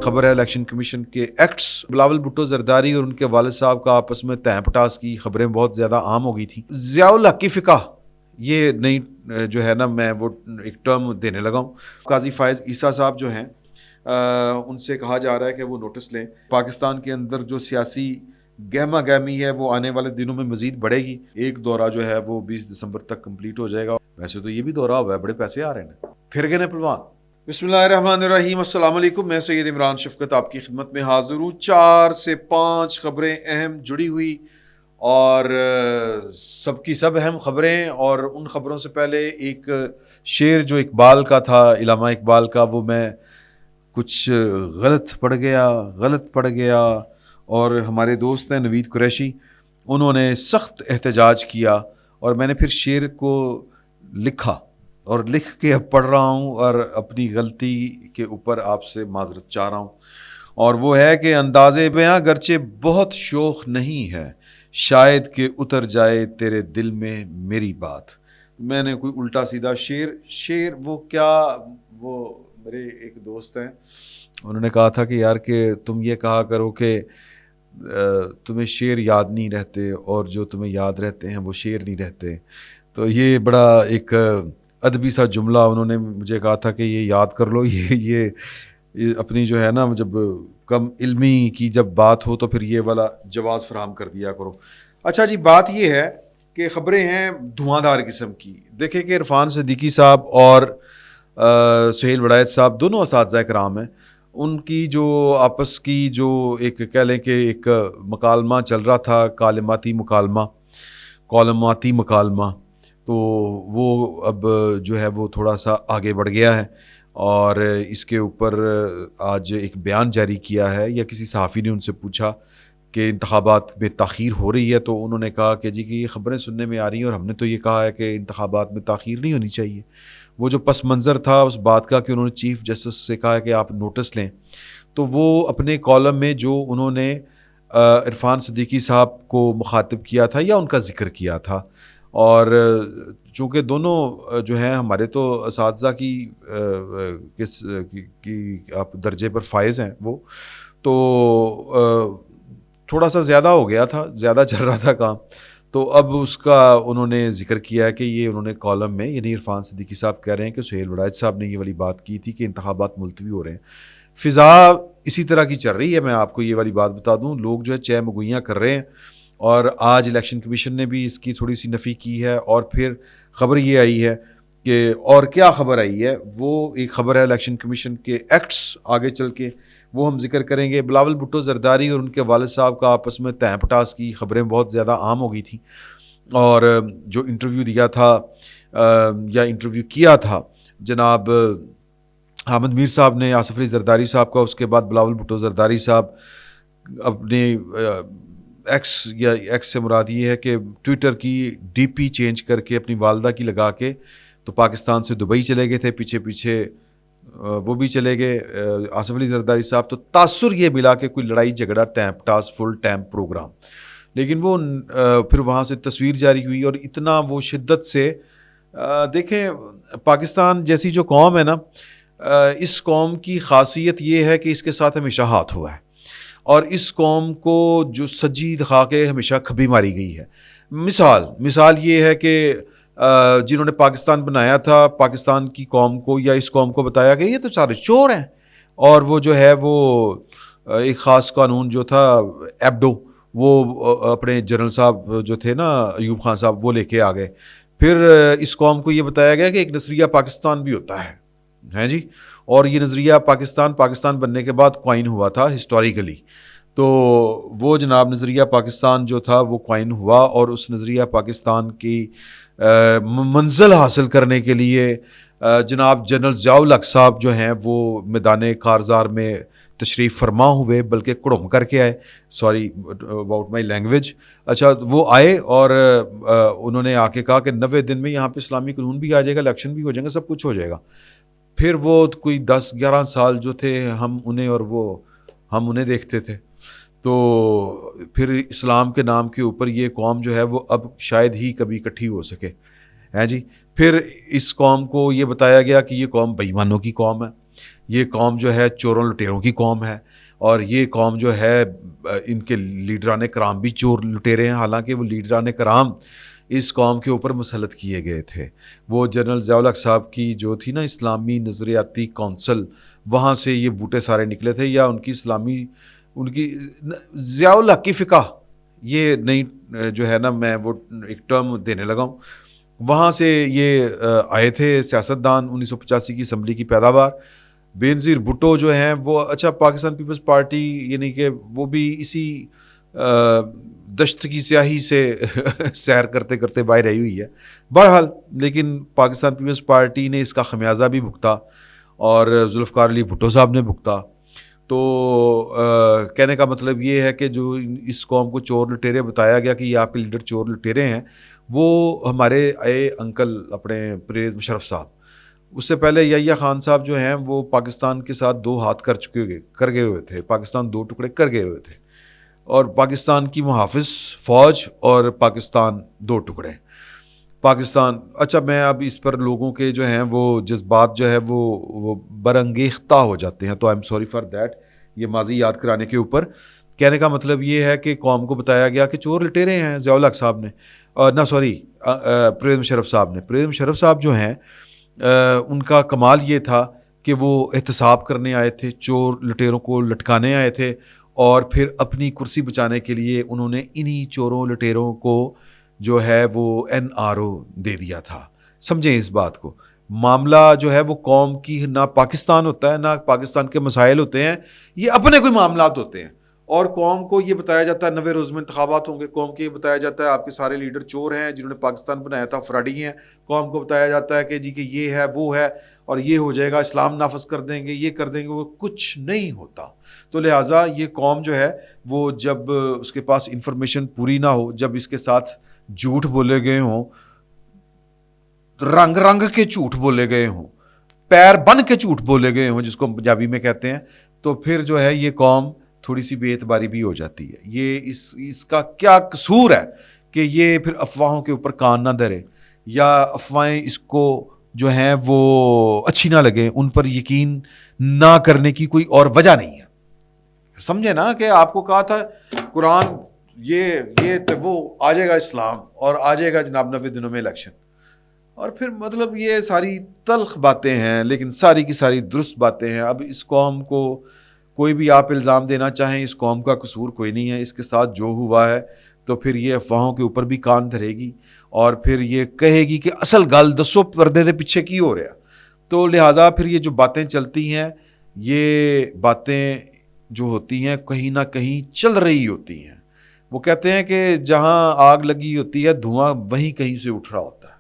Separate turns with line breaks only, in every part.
خبر ہے election commission کے ایکٹس بلاول بھٹو زرداری اور ان کے والد صاحب کا آپس میں تیں پٹاس کی خبریں بہت زیادہ عام ہو گئی تھیں. ضیاء الحق کی فقہ یہ نئی جو ہے نا میں وہ ایک ٹرم دینے لگا ہوں. قاضی فائز عیسیٰ صاحب جو ہیں ان سے کہا جا رہا ہے کہ وہ نوٹس لیں. پاکستان کے اندر جو سیاسی گہما گہمی ہے وہ آنے والے دنوں میں مزید بڑھے گی. ایک دورہ جو ہے وہ 20 دسمبر تک کمپلیٹ ہو جائے گا. ویسے تو یہ بھی دورہ ہوا ہے, بڑے پیسے آ رہے ہیں. پھر گئے پلوان. بسم اللہ الرحمن الرحیم. السلام علیکم. میں سید عمران شفقت آپ کی خدمت میں حاضر ہوں. 4 سے 5 خبریں اہم جڑی ہوئی اور سب کی سب اہم خبریں. اور ان خبروں سے پہلے ایک شعر جو اقبال کا تھا, علامہ اقبال کا, وہ میں کچھ غلط پڑھ گیا اور ہمارے دوست ہیں نوید قریشی, انہوں نے سخت احتجاج کیا اور میں نے پھر شعر کو لکھا اور لکھ کے اب پڑھ رہا ہوں اور اپنی غلطی کے اوپر آپ سے معذرت چاہ رہا ہوں. اور وہ ہے کہ اندازے بیاں گرچہ بہت شوخ نہیں ہے, شاید کہ اتر جائے تیرے دل میں میری بات. میں نے کوئی الٹا سیدھا شعر وہ میرے ایک دوست ہیں, انہوں نے کہا تھا کہ یار کہ تم یہ کہا کرو کہ تمہیں شعر یاد نہیں رہتے اور جو تمہیں یاد رہتے ہیں وہ شعر نہیں رہتے. تو یہ بڑا ایک ادبی سا جملہ انہوں نے مجھے کہا تھا کہ یہ یاد کر لو. یہ اپنی جو ہے نا جب کم علمی کی جب بات ہو تو پھر یہ والا جواز فراہم کر دیا کرو. اچھا جی, بات یہ ہے کہ خبریں ہیں دھواں دھار قسم کی. دیکھیں کہ عرفان صدیقی صاحب اور سہیل وڑائچ صاحب دونوں اساتذہ کرام ہیں. ان کی جو آپس کی جو ایک کہہ لیں کہ ایک مکالمہ چل رہا تھا, کالماتی مکالمہ, تو وہ اب جو ہے وہ تھوڑا سا آگے بڑھ گیا ہے اور اس کے اوپر آج ایک بیان جاری کیا ہے. یا کسی صحافی نے ان سے پوچھا کہ انتخابات میں تاخیر ہو رہی ہے, تو انہوں نے کہا کہ جی کہ یہ خبریں سننے میں آ رہی ہیں اور ہم نے تو یہ کہا ہے کہ انتخابات میں تاخیر نہیں ہونی چاہیے. وہ جو پس منظر تھا اس بات کا کہ انہوں نے چیف جسٹس سے کہا کہ آپ نوٹس لیں, تو وہ اپنے کالم میں جو انہوں نے عرفان صدیقی صاحب کو مخاطب کیا تھا یا ان کا ذکر کیا تھا, اور چونکہ دونوں جو ہیں ہمارے تو اساتذہ کی آپ درجے پر فائز ہیں, وہ تو تھوڑا سا زیادہ ہو گیا تھا, زیادہ چل رہا تھا کام. تو اب اس کا انہوں نے ذکر کیا ہے کہ یہ انہوں نے کالم میں, یعنی عرفان صدیقی صاحب کہہ رہے ہیں کہ سہیل وڑائچ صاحب نے یہ والی بات کی تھی کہ انتخابات ملتوی ہو رہے ہیں. فضا اسی طرح کی چل رہی ہے. میں آپ کو یہ والی بات بتا دوں, لوگ جو ہے چہ مگوئیاں کر رہے ہیں اور آج الیکشن کمیشن نے بھی اس کی تھوڑی سی نفی کی ہے. اور پھر خبر یہ آئی ہے کہ, اور کیا خبر آئی ہے, وہ ایک خبر ہے الیکشن کمیشن کے ایکٹس آگے چل کے وہ ہم ذکر کریں گے. بلاول بھٹو زرداری اور ان کے والد صاحب کا آپس میں تیں پٹاس کی خبریں بہت زیادہ عام ہو گئی تھیں. اور جو انٹرویو دیا تھا یا انٹرویو کیا تھا جناب حامد میر صاحب نے آصف علی زرداری صاحب کا, اس کے بعد بلاول بھٹو زرداری صاحب اپنے ایکس سے مراد یہ ہے کہ ٹویٹر کی ڈی پی چینج کر کے اپنی والدہ کی لگا کے تو پاکستان سے دبئی چلے گئے تھے. پیچھے وہ بھی چلے گئے آصف علی زرداری صاحب. تو تاثر یہ ملا کہ کوئی لڑائی جھگڑا ٹیم پٹاس فل ٹائم پروگرام, لیکن وہ پھر وہاں سے تصویر جاری ہوئی اور اتنا وہ شدت سے دیکھیں پاکستان جیسی جو قوم ہے نا, اس قوم کی خاصیت یہ ہے کہ اس کے ساتھ ہمیشہ ہاتھ ہوا ہے اور اس قوم کو جو سجی دکھا کے ہمیشہ کھبی ماری گئی ہے. مثال یہ ہے کہ جنہوں نے پاکستان بنایا تھا, پاکستان کی قوم کو یا اس قوم کو بتایا کہ یہ تو سارے چور ہیں, اور وہ جو ہے وہ ایک خاص قانون جو تھا ایبڈو, وہ اپنے جنرل صاحب جو تھے نا ایوب خان صاحب, وہ لے کے آ گئے. پھر اس قوم کو یہ بتایا گیا کہ ایک نظریہ پاکستان بھی ہوتا ہے جی, اور یہ نظریہ پاکستان بننے کے بعد کوائن ہوا تھا ہسٹوریکلی. تو وہ جناب نظریہ پاکستان جو تھا وہ کوائن ہوا, اور اس نظریہ پاکستان کی منزل حاصل کرنے کے لیے جناب جنرل ضیاء الحق صاحب جو ہیں وہ میدان کارزار میں تشریف فرما ہوئے, بلکہ کڑم کر کے آئے, سوری اباؤٹ مائی لینگویج. اچھا, وہ آئے اور انہوں نے آ کے کہا کہ 90 دن میں یہاں پہ اسلامی قانون بھی آ جائے گا, الیکشن بھی ہو جائیں گے, سب کچھ ہو جائے گا. پھر وہ کوئی 10-11 سال جو تھے ہم انہیں دیکھتے تھے. تو پھر اسلام کے نام کے اوپر یہ قوم جو ہے وہ اب شاید ہی کبھی اکٹھی ہو سکے ہیں جی. پھر اس قوم کو یہ بتایا گیا کہ یہ قوم بے ایمانوں کی قوم ہے, یہ قوم جو ہے چوروں لٹیروں کی قوم ہے، اور یہ قوم جو ہے ان کے لیڈران کرام بھی چور لٹیرے ہیں، حالانکہ وہ لیڈران کرام اس قوم کے اوپر مسلط کیے گئے تھے۔ وہ جنرل ضیاء الحق صاحب کی جو تھی نا اسلامی نظریاتی کونسل، وہاں سے یہ بوٹے سارے نکلے تھے، یا ان کی ضیاء الحق کی فقہ، یہ نئی جو ہے نا میں وہ ایک ٹرم دینے لگا ہوں، وہاں سے یہ آئے تھے سیاستدان۔ 1985 کی اسمبلی کی پیداوار۔ بینظیر بھٹو جو ہیں وہ اچھا پاکستان پیپلز پارٹی یعنی کہ وہ بھی اسی دشت کی سیاہی سے سیر کرتے کرتے باہر رہی ہوئی ہے بہرحال، لیکن پاکستان پیپلز پارٹی نے اس کا خمیازہ بھی بھگتا اور ذوالفقار علی بھٹو صاحب نے بھگتا۔ تو کہنے کا مطلب یہ ہے کہ جو اس قوم کو چور لٹیرے بتایا گیا کہ یہ آپ کے لیڈر چور لٹیرے ہیں، وہ ہمارے انکل اپنے پرویز مشرف صاحب، اس سے پہلے یحییٰ خان صاحب جو ہیں وہ پاکستان کے ساتھ دو ہاتھ کر گئے ہوئے تھے، پاکستان دو ٹکڑے کر گئے ہوئے تھے، اور پاکستان کی محافظ فوج اور پاکستان دو ٹکڑے پاکستان۔ اچھا میں اب اس پر لوگوں کے جو ہیں وہ جذبات جو ہے وہ برانگیختہ ہو جاتے ہیں، تو I am sorry for that, یہ ماضی یاد کرانے کے اوپر۔ کہنے کا مطلب یہ ہے کہ قوم کو بتایا گیا کہ چور لٹیرے ہیں ضیاء الحق صاحب نے، پرویز مشرف صاحب نے۔ پرویز مشرف صاحب جو ہیں ان کا کمال یہ تھا کہ وہ احتساب کرنے آئے تھے، چور لٹیروں کو لٹکانے آئے تھے، اور پھر اپنی کرسی بچانے کے لیے انہوں نے انہی چوروں لٹیروں کو جو ہے وہ NRO دے دیا تھا۔ سمجھیں اس بات کو، معاملہ جو ہے وہ قوم کی نہ پاکستان ہوتا ہے نہ پاکستان کے مسائل ہوتے ہیں، یہ اپنے کوئی معاملات ہوتے ہیں، اور قوم کو یہ بتایا جاتا ہے 90 روز میں انتخابات ہوں گے، قوم کو یہ بتایا جاتا ہے آپ کے سارے لیڈر چور ہیں جنہوں نے پاکستان بنایا تھا، فراڈی ہیں، قوم کو بتایا جاتا ہے کہ جی کہ یہ ہے وہ ہے اور یہ ہو جائے گا، اسلام نافذ کر دیں گے، یہ کر دیں گے، وہ کچھ نہیں ہوتا۔ تو لہٰذا یہ قوم جو ہے وہ جب اس کے پاس انفارمیشن پوری نہ ہو، جب اس کے ساتھ جھوٹ بولے گئے ہوں، رنگ رنگ کے جھوٹ بولے گئے ہوں، پیر بن کے جھوٹ بولے گئے ہوں، جس کو پنجابی میں کہتے ہیں، تو پھر جو ہے یہ قوم تھوڑی سی بے اعتباری بھی ہو جاتی ہے۔ یہ اس کا کیا قصور ہے کہ یہ پھر افواہوں کے اوپر کان نہ دھرے، یا افواہیں اس کو جو ہیں وہ اچھی نہ لگیں، ان پر یقین نہ کرنے کی کوئی اور وجہ نہیں ہے۔ سمجھے نا کہ آپ کو کہا تھا قرآن یہ وہ آ جائے گا اسلام، اور آ جائے گا جناب 90 دنوں میں الیکشن، اور پھر مطلب یہ ساری تلخ باتیں ہیں لیکن ساری کی ساری درست باتیں ہیں۔ اب اس قوم کو کوئی بھی آپ الزام دینا چاہیں، اس قوم کا قصور کوئی نہیں ہے، اس کے ساتھ جو ہوا ہے تو پھر یہ افواہوں کے اوپر بھی کان دھرے گی، اور پھر یہ کہے گی کہ اصل گل دسو پردے دے پیچھے کی ہو رہا۔ تو لہٰذا پھر یہ جو باتیں چلتی ہیں، یہ باتیں جو ہوتی ہیں کہیں نہ کہیں چل رہی ہوتی ہیں۔ وہ کہتے ہیں کہ جہاں آگ لگی ہوتی ہے دھواں وہیں کہیں سے اٹھ رہا ہوتا ہے،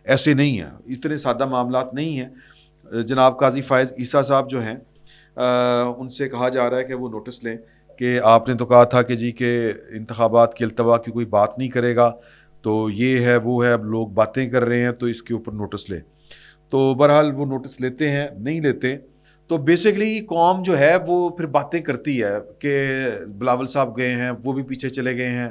ایسے نہیں ہے، اتنے سادہ معاملات نہیں ہیں۔ جناب قاضی فائز عیسیٰ صاحب جو ہیں ان سے کہا جا رہا ہے کہ وہ نوٹس لیں کہ آپ نے تو کہا تھا کہ جی کہ انتخابات کی التوا کی کوئی بات نہیں کرے گا، تو یہ ہے وہ ہے، اب لوگ باتیں کر رہے ہیں تو اس کے اوپر نوٹس لیں۔ تو بہرحال وہ نوٹس لیتے ہیں نہیں لیتے، تو بیسکلی قوم جو ہے وہ پھر باتیں کرتی ہے کہ بلاول صاحب گئے ہیں، وہ بھی پیچھے چلے گئے ہیں،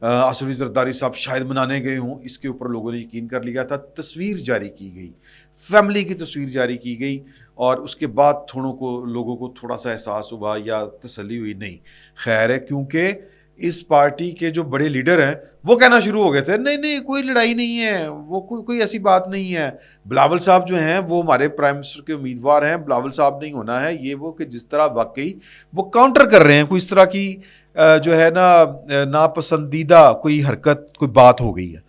آصف علی زرداری صاحب شاید منانے گئے ہوں، اس کے اوپر لوگوں نے یقین کر لیا تھا۔ تصویر جاری کی گئی، فیملی کی تصویر جاری کی گئی، اور اس کے بعد لوگوں کو تھوڑا سا احساس ہوا یا تسلی ہوئی، نہیں خیر ہے، کیونکہ اس پارٹی کے جو بڑے لیڈر ہیں وہ کہنا شروع ہو گئے تھے نہیں کوئی لڑائی نہیں ہے، وہ کوئی ایسی بات نہیں ہے، بلاول صاحب جو ہیں وہ ہمارے پرائم منسٹر کے امیدوار ہیں، بلاول صاحب نہیں ہونا ہے، یہ وہ کہ جس طرح واقعی وہ کاؤنٹر کر رہے ہیں، کوئی اس طرح کی جو ہے نا ناپسندیدہ کوئی حرکت کوئی بات ہو گئی ہے۔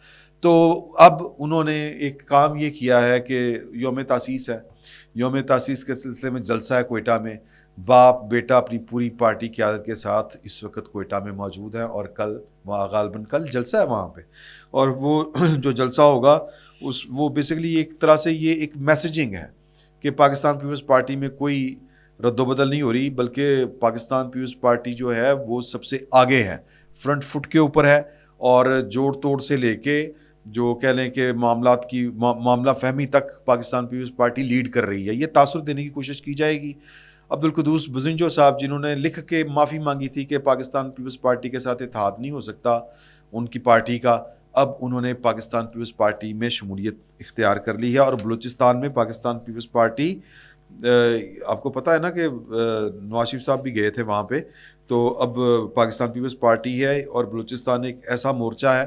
تو اب انہوں نے ایک کام یہ کیا ہے کہ یوم تاسیس ہے، یوم تاسیس کے سلسلے میں جلسہ ہے کوئٹہ میں، باپ بیٹا اپنی پوری پارٹی قیادت کے ساتھ اس وقت کوئٹہ میں موجود ہیں، اور کل وہاں غالباً کل جلسہ ہے وہاں پہ، اور وہ جو جلسہ ہوگا وہ بیسیکلی ایک طرح سے یہ ایک میسیجنگ ہے کہ پاکستان پیپلز پارٹی میں کوئی رد و بدل نہیں ہو رہی، بلکہ پاکستان پیپلز پارٹی جو ہے وہ سب سے آگے ہے، فرنٹ فٹ کے اوپر ہے، اور جوڑ توڑ سے لے کے جو کہہ لیں کہ معاملہ فہمی تک پاکستان پیپلز پارٹی لیڈ کر رہی ہے۔ یہ تاثر دینے کی کوشش کی جائے گی۔ عبدالقدوس بزنجو صاحب جنہوں نے لکھ کے معافی مانگی تھی کہ پاکستان پیپلز پارٹی کے ساتھ اتحاد نہیں ہو سکتا ان کی پارٹی کا، اب انہوں نے پاکستان پیپلز پارٹی میں شمولیت اختیار کر لی ہے، اور بلوچستان میں پاکستان پیپلز پارٹی آپ کو پتہ ہے نا کہ نواز شریف صاحب بھی گئے تھے وہاں پہ. تو اب پاکستان پیپلز پارٹی ہے اور بلوچستان ایک ایسا مورچہ ہے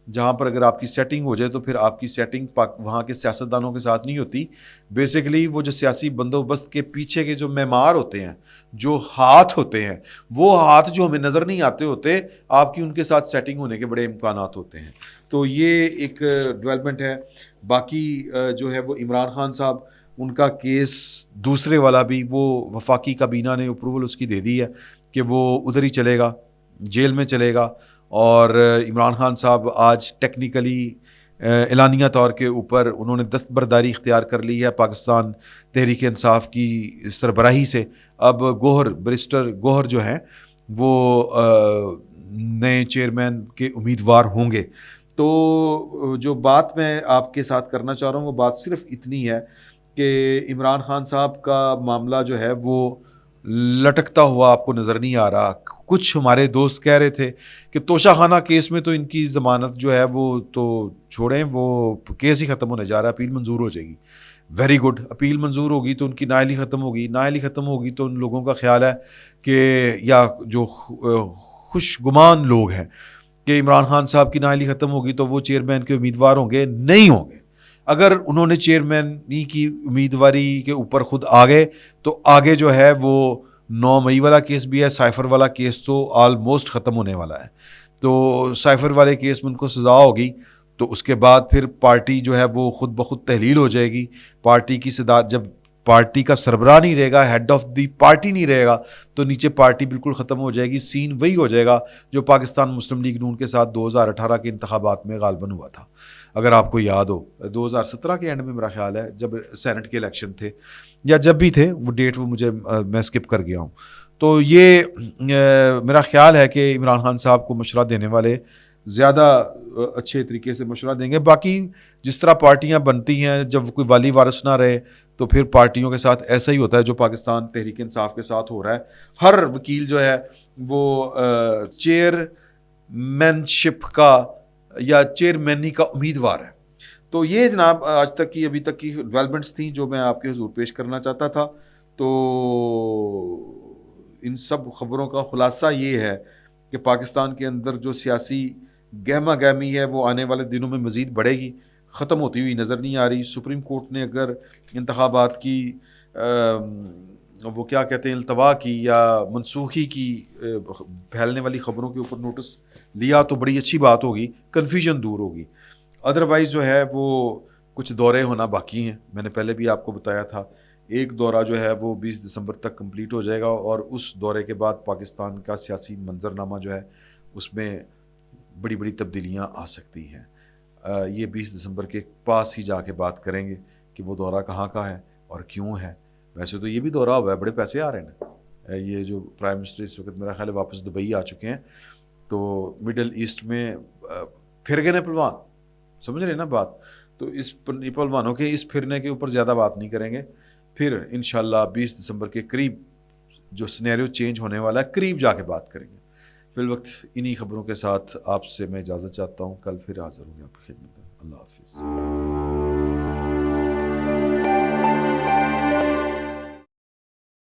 جہاں پر اگر آپ کی سیٹنگ ہو جائے تو پھر آپ کی سیٹنگ وہاں کے سیاستدانوں کے ساتھ نہیں ہوتی. بیسیکلی وہ جو سیاسی بندوبست کے پیچھے کے جو معمار ہوتے ہیں, جو ہاتھ ہوتے ہیں, وہ ہاتھ جو ہمیں نظر نہیں آتے ہوتے, آپ کی ان کے ساتھ سیٹنگ ہونے کے بڑے امکانات ہوتے ہیں. تو یہ ایک ڈیولپمنٹ ہے. باقی جو ہے وہ عمران خان صاحب, ان کا کیس دوسرے والا بھی, وہ وفاقی کابینہ نے اپروول اس کی دے دی ہے کہ وہ ادھر ہی چلے گا, جیل میں چلے گا. اور عمران خان صاحب آج ٹیکنیکلی اعلانیہ طور کے اوپر انہوں نے دستبرداری اختیار کر لی ہے پاکستان تحریک انصاف کی سربراہی سے. اب بیرسٹر گوہر جو ہیں وہ نئے چیئرمین کے امیدوار ہوں گے. تو جو بات میں آپ کے ساتھ کرنا چاہ رہا ہوں وہ بات صرف اتنی ہے کہ عمران خان صاحب کا معاملہ جو ہے وہ لٹکتا ہوا آپ کو نظر نہیں آ رہا. کچھ ہمارے دوست کہہ رہے تھے کہ توشہ خانہ کیس میں تو ان کی ضمانت جو ہے وہ تو چھوڑیں, وہ کیس ہی ختم ہونے جا رہا ہے, اپیل منظور ہو جائے گی. ویری گڈ, اپیل منظور ہوگی تو ان کی نااہلی ختم ہوگی. نااہلی ختم ہوگی تو ان لوگوں کا خیال ہے کہ, یا جو خوش گمان لوگ ہیں کہ عمران خان صاحب کی نااہلی ختم ہوگی تو وہ چیئرمین کے امیدوار ہوں گے. نہیں ہوں گے. اگر انہوں نے چیئرمینی کی امیدواری کے اوپر خود آ گئے تو آگے جو ہے وہ 9 مئی والا کیس بھی ہے, سائفر والا کیس تو آلموسٹ ختم ہونے والا ہے. تو سائفر والے کیس میں ان کو سزا ہوگی تو اس کے بعد پھر پارٹی جو ہے وہ خود بخود تحلیل ہو جائے گی. پارٹی کی صدارت, جب پارٹی کا سربراہ نہیں رہے گا, ہیڈ آف دی پارٹی نہیں رہے گا, تو نیچے پارٹی بالکل ختم ہو جائے گی. سین وہی ہو جائے گا جو پاکستان مسلم لیگ نون کے ساتھ 2018 کے انتخابات میں غالباً ہوا تھا, اگر آپ کو یاد ہو. 2017 کے اینڈ میں میرا خیال ہے جب سینٹ کے الیکشن تھے, یا جب بھی تھے, وہ ڈیٹ وہ مجھے میں اسکپ کر گیا ہوں. تو یہ میرا خیال ہے کہ عمران خان صاحب کو مشورہ دینے والے زیادہ اچھے طریقے سے مشورہ دیں گے. باقی جس طرح پارٹیاں بنتی ہیں, جب کوئی والی وارث نہ رہے تو پھر پارٹیوں کے ساتھ ایسا ہی ہوتا ہے جو پاکستان تحریک انصاف کے ساتھ ہو رہا ہے. ہر وکیل جو ہے وہ چیئر مین شپ کا یا چیئرمینی کا امیدوار ہے. تو یہ جناب آج تک کی, ابھی تک کی ڈیولپمنٹس تھیں جو میں آپ کے حضور پیش کرنا چاہتا تھا. تو ان سب خبروں کا خلاصہ یہ ہے کہ پاکستان کے اندر جو سیاسی گہما گہمی ہے وہ آنے والے دنوں میں مزید بڑھے گی, ختم ہوتی ہوئی نظر نہیں آ رہی. سپریم کورٹ نے اگر انتخابات کی وہ کیا کہتے ہیں التوا کی یا منسوخی کی پھیلنے والی خبروں کے اوپر نوٹس لیا تو بڑی اچھی بات ہوگی, کنفیوژن دور ہوگی. ادروائز جو ہے وہ کچھ دورے ہونا باقی ہیں. میں نے پہلے بھی آپ کو بتایا تھا, ایک دورہ جو ہے وہ 20 دسمبر تک کمپلیٹ ہو جائے گا, اور اس دورے کے بعد پاکستان کا سیاسی منظرنامہ جو ہے اس میں بڑی بڑی تبدیلیاں آ سکتی ہیں. یہ 20 دسمبر کے پاس ہی جا کے بات کریں گے کہ وہ دورہ کہاں کا ہے اور کیوں ہے. ویسے تو یہ بھی دورہ ہوا ہے, بڑے پیسے آ رہے ہیں. یہ جو پرائم منسٹر اس وقت میرا خیال ہے واپس دبئی آ چکے ہیں, تو مڈل ایسٹ میں پھر گئے نا پلوان, سمجھ رہے ہیں نا بات. تو اس پلوانوں کے اس پھرنے کے اوپر زیادہ بات نہیں کریں گے. پھر انشاءاللہ 20 دسمبر کے قریب جو سینیریو چینج ہونے والا ہے قریب جا کے بات کریں گے. فی الوقت انہی خبروں کے ساتھ آپ سے میں اجازت چاہتا ہوں. کل پھر حاضر ہوں گے آپ کی خدمت میں. اللہ حافظ.